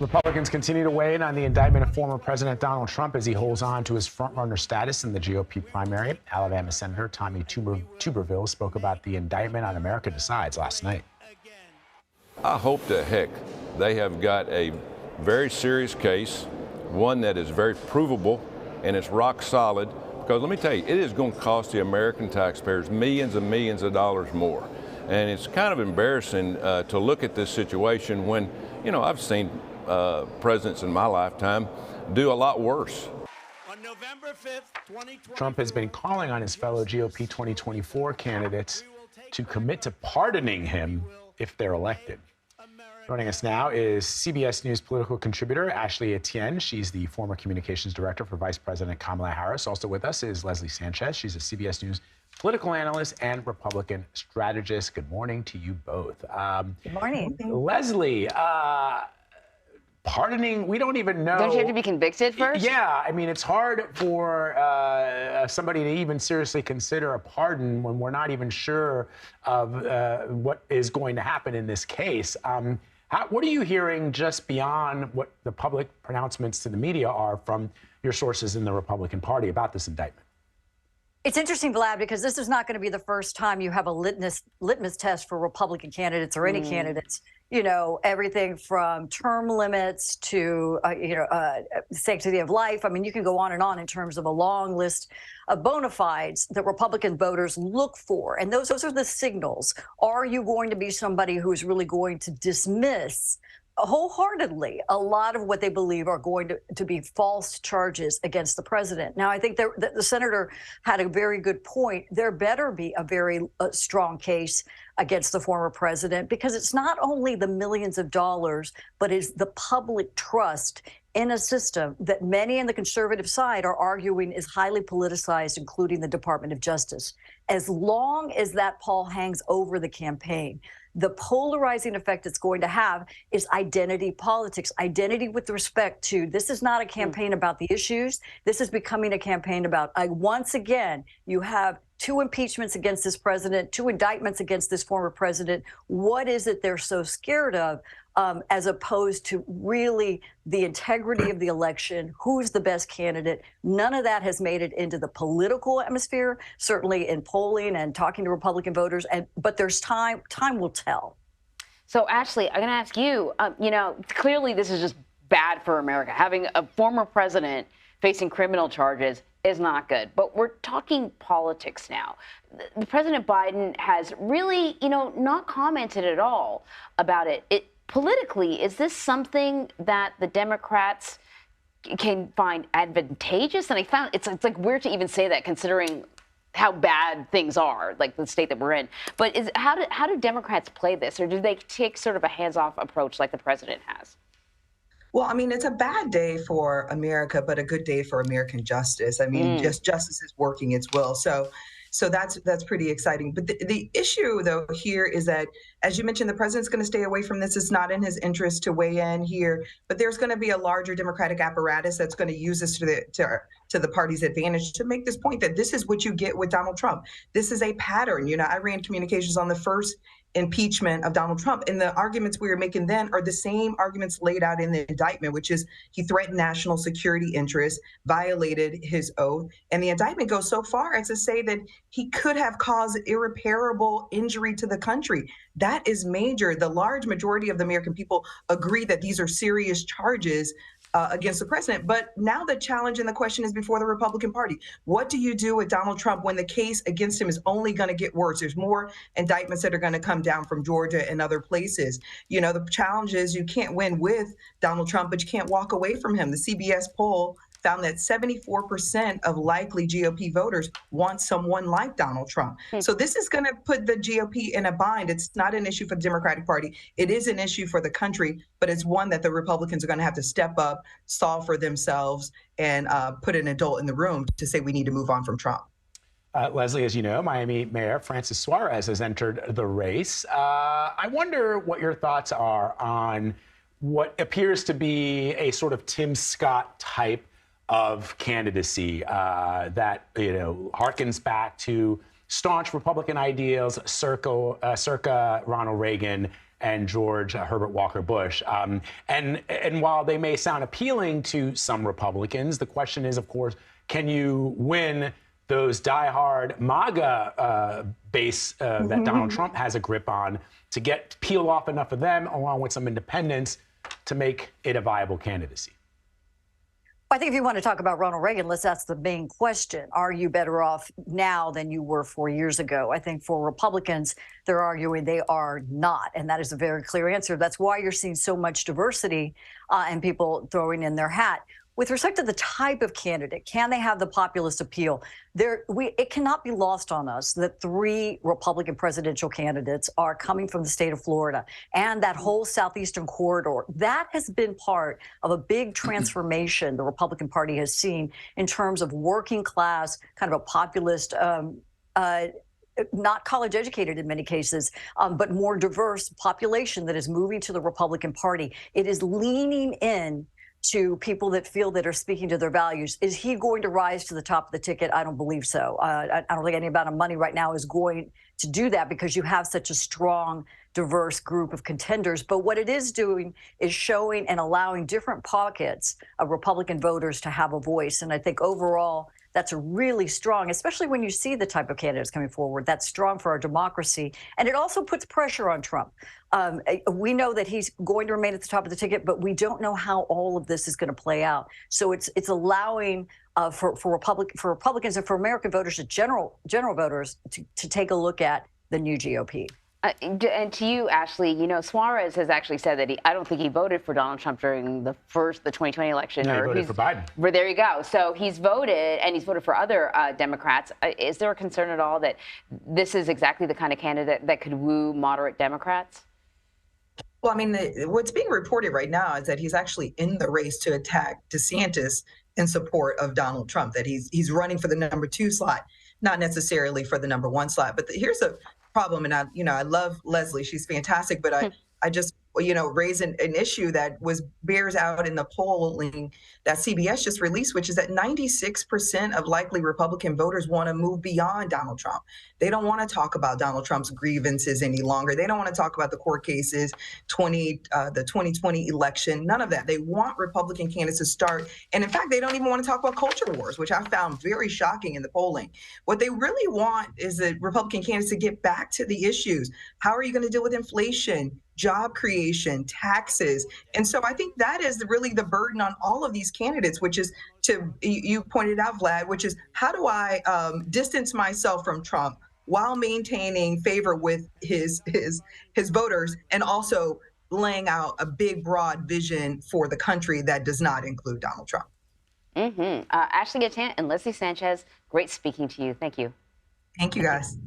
Republicans continue to weigh in on the indictment of former President Donald Trump as he holds on to his frontrunner status in the GOP primary. Alabama Senator Tommy Tuberville spoke about the indictment on America Decides last night. I hope to heck they have got a very serious case, one that is very provable and it's rock solid, because let me tell you, it is going to cost the American taxpayers millions and millions of dollars more. And it's kind of embarrassing to look at this situation when, you know, I've seen presidents in my lifetime do a lot worse. On November 5th, 2020, Trump has been calling on his fellow GOP 2024 candidates to commit to pardoning him if they're elected. Joining us now is CBS News political contributor Ashley Etienne. She's the former communications director for Vice President Kamala Harris. Also with us is Leslie Sanchez. She's a CBS News political analyst and Republican strategist. Good morning to you both. Good morning. Leslie, pardoning, we don't even know. Don't you have to be convicted first? Yeah, I mean, it's hard for somebody to even seriously consider a pardon when we're not even sure of what is going to happen in this case. What are you hearing just beyond what the public pronouncements to the media are from your sources in the Republican Party about this indictment? It's interesting, Vlad, because this is not going to be the first time you have a litmus test for Republican candidates or any candidates. You know, everything from term limits to, sanctity of life. I mean, you can go on in terms of a long list of bona fides that Republican voters look for. And those are the signals. Are you going to be somebody who's really going to dismiss wholeheartedly a lot of what they believe are going to be false charges against the president? Now, I think the senator had a very good point. There better be a very strong case against the former president, because it's not only the millions of dollars, but it's the public trust in a system that many in the conservative side are arguing is highly politicized, including the Department of Justice. As long as that pall hangs over the campaign, the polarizing effect it's going to have is identity politics, identity with respect to, this is not a campaign about the issues. This is becoming a campaign about, once again, you have 2 impeachments against this president, 2 indictments against this former president. What is it they're so scared of, as opposed to really the integrity of the election? Who's the best candidate? None of that has made it into the political atmosphere, certainly in polling and talking to Republican voters. But there's time will tell. So, Ashley, I'm going to ask you, clearly this is just bad for America. Having a former president facing criminal charges is not good. But we're talking politics now. The President Biden has really, not commented at all about it. Politically, is this something that the Democrats can find advantageous? And I found it's like weird to even say that, considering how bad things are, like the state that we're in. But how do Democrats play this, or do they take sort of a hands-off approach like the president has? Well, I mean, it's a bad day for America, but a good day for American justice. I mean, just justice is working its will. So that's pretty exciting. But the issue, though, here is that, as you mentioned, the president's going to stay away from this. It's not in his interest to weigh in here. But there's going to be a larger Democratic apparatus that's going to use this to the party's advantage to make this point that this is what you get with Donald Trump. This is a pattern. I ran communications on the first impeachment of Donald Trump, and the arguments we were making then are the same arguments laid out in the indictment, which is he threatened national security interests, violated his oath, and the indictment goes so far as to say that he could have caused irreparable injury to the country. That is major. The large majority of the American people agree that these are serious charges against the president. But now the challenge and the question is before the Republican Party. What do you do with Donald Trump when the case against him is only going to get worse? There's more indictments that are going to come down from Georgia and other places. The challenge is you can't win with Donald Trump, but you can't walk away from him. The CBS poll found that 74% of likely GOP voters want someone like Donald Trump. So this is going to put the GOP in a bind. It's not an issue for the Democratic Party. It is an issue for the country, but it's one that the Republicans are going to have to step up, solve for themselves, and put an adult in the room to say we need to move on from Trump. Leslie, as you know, Miami Mayor Francis Suarez has entered the race. I wonder what your thoughts are on what appears to be a sort of Tim Scott type of candidacy that harkens back to staunch Republican ideals circa Ronald Reagan and George Herbert Walker Bush. And while they may sound appealing to some Republicans, the question is, of course, can you win those diehard MAGA base that Donald Trump has a grip on to peel off enough of them, along with some independents, to make it a viable candidacy? I think if you want to talk about Ronald Reagan, that's the main question. Are you better off now than you were 4 years ago? I think for Republicans, they're arguing they are not. And that is a very clear answer. That's why you're seeing so much diversity and people throwing in their hat. With respect to the type of candidate, can they have the populist appeal? It cannot be lost on us that 3 Republican presidential candidates are coming from the state of Florida, and that whole southeastern corridor. That has been part of a big transformation the Republican Party has seen in terms of working class, kind of a populist, not college educated in many cases, but more diverse population that is moving to the Republican Party. It is leaning in to people that feel that are speaking to their values. Is he going to rise to the top of the ticket? I don't believe so. I don't think any amount of money right now is going to do that because you have such a strong, diverse group of contenders. But what it is doing is showing and allowing different pockets of Republican voters to have a voice. And I think overall, that's a really strong, especially when you see the type of candidates coming forward. That's strong for our democracy. And it also puts pressure on Trump. We know that he's going to remain at the top of the ticket, but we don't know how all of this is going to play out. So it's allowing for Republicans and for American voters, general voters, to take a look at the new GOP. And to you, Ashley, Suarez has actually said that I don't think he voted for Donald Trump during the 2020 election. No, he voted for Biden. Well, there you go. So he's voted, and he's voted for other Democrats. Is there a concern at all that this is exactly the kind of candidate that could woo moderate Democrats? Well, I mean, what's being reported right now is that he's actually in the race to attack DeSantis in support of Donald Trump, that he's running for the number 2 slot, not necessarily for the number 1 slot. But here's a problem, and I love Leslie, she's fantastic, but I just raise an issue that bears out in the polling that CBS just released, which is that 96% of likely Republican voters want to move beyond Donald Trump. They don't want to talk about Donald Trump's grievances any longer. They don't want to talk about the court cases, the 2020 election, none of that. They want Republican candidates to start. And in fact, they don't even want to talk about culture wars, which I found very shocking in the polling. What they really want is the Republican candidates to get back to the issues. How are you going to deal with inflation, job creation, taxes? And so I think that is really the burden on all of these candidates, which is you pointed out, Vlad, which is how do I distance myself from Trump while maintaining favor with his voters and also laying out a big, broad vision for the country that does not include Donald Trump. Ashley Etienne and Leslie Sanchez, great speaking to you. Thank you. Thank you, guys.